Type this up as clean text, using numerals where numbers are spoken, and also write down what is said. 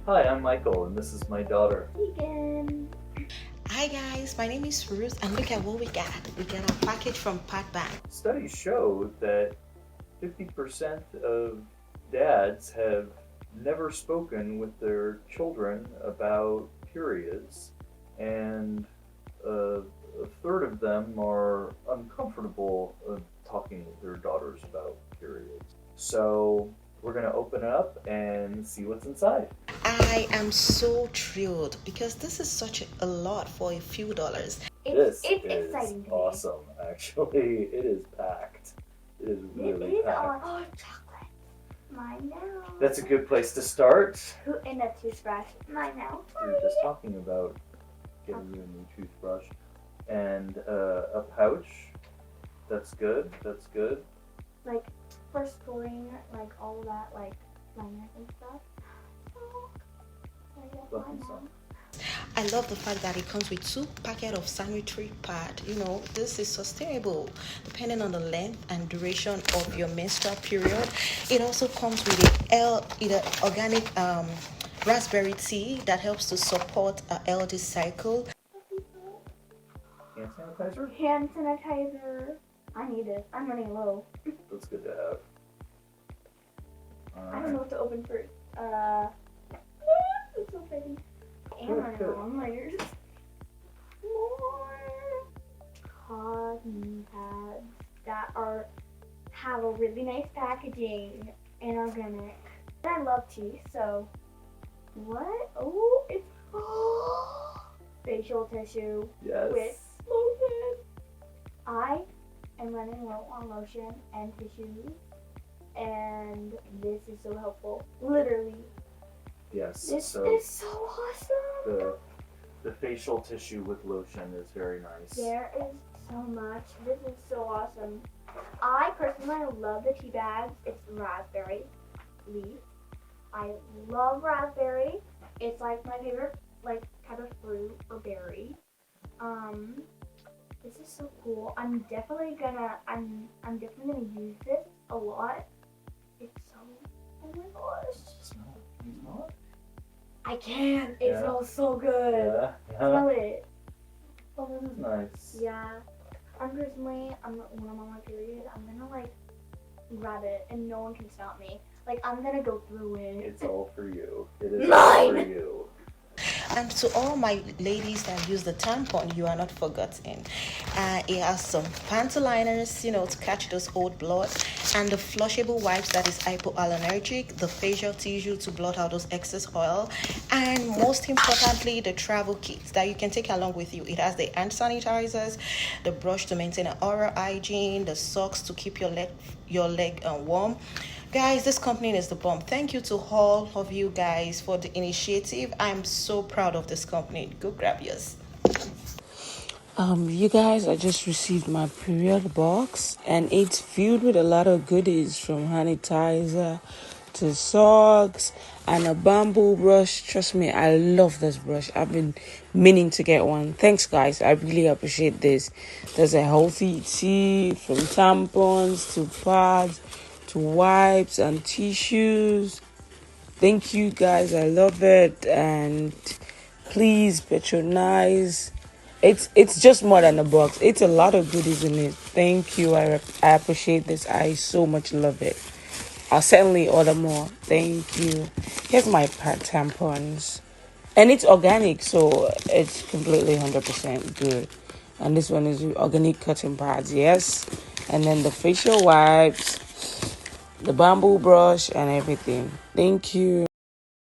Hi, I'm Michael, and this is my daughter. Vegan. Hi guys, my name is Ruth, and look at what we got. We got a package from Pat Bank. Studies show that 50% of dads have never spoken with their children about periods, and a third of them are uncomfortable talking with their daughters about periods. So we're going to open it up and see what's inside. I am so thrilled because this is such a lot for a few dollars. This It's is exciting to me. awesome, actually. It is packed. It is really It is packed. all chocolate. Mine now. That's a good place to start. And a toothbrush. Mine now. We were just talking about getting you a new toothbrush and a pouch. That's good. That's good. Like for storing like all of that like liners and stuff. So I got Lucky mine now. son. I love the fact that it comes with 2 packets of sanitary pad. This is sustainable depending on the length and duration of your menstrual period. It also comes with an organic raspberry tea that helps to support a healthy cycle. Hand sanitizer? Hand sanitizer. I need it. I'm running low. That's good to have. I don't know what to open first. It's so pretty. And running low on layers. More cotton pads that have a really nice packaging and organic. And I love tea, so what? Oh, it's facial tissue Yes. with lotion. I am running low on lotion and tissues, and this is so helpful. Literally, Yes. this So is so awesome. the facial tissue with lotion is very nice. There is so much. This is so awesome. I personally love the tea bags. It's raspberry leaf. I love raspberry. It's like my favorite like type of fruit or berry. This is so cool. I'm definitely gonna use this a lot. It's so, oh my gosh. Smell it. Can you smell it? I can. It Yeah. smells so good. Yeah. Smell it. Oh, that is nice. Yeah. Personally, when I'm on my period, I'm gonna like grab it and no one can stop me. Like I'm gonna go through it. It's all for you. It is all Mine! for you. And to all my ladies that use the tampon, you are not forgotten. It has some panty liners, to catch those old blood, and the flushable wipes that is hypoallergenic, the facial tissue to blot out those excess oil, and most importantly, the travel kit that you can take along with you. It has the hand sanitizers, the brush to maintain an oral hygiene, the socks to keep your leg warm. Guys, this company is the bomb. Thank you to all of you guys for the initiative. I'm so proud of this company. Go grab yours. You guys, I just received my period box and it's filled with a lot of goodies from sanitizer to socks and a bamboo brush. Trust me, I love this brush. I've been meaning to get one. Thanks, guys. I really appreciate this. There's a healthy tea from tampons to pads to wipes and tissues. Thank you, guys. I love it. And please patronize. It's just more than a box. It's a lot of goodies in it. Thank you. I appreciate this. I so much love it. I'll certainly order more. Thank you. Here's my pad tampons. And it's organic, so it's completely 100% good. And this one is organic cotton pads, yes. And then the facial wipes, the bamboo brush, and everything. Thank you.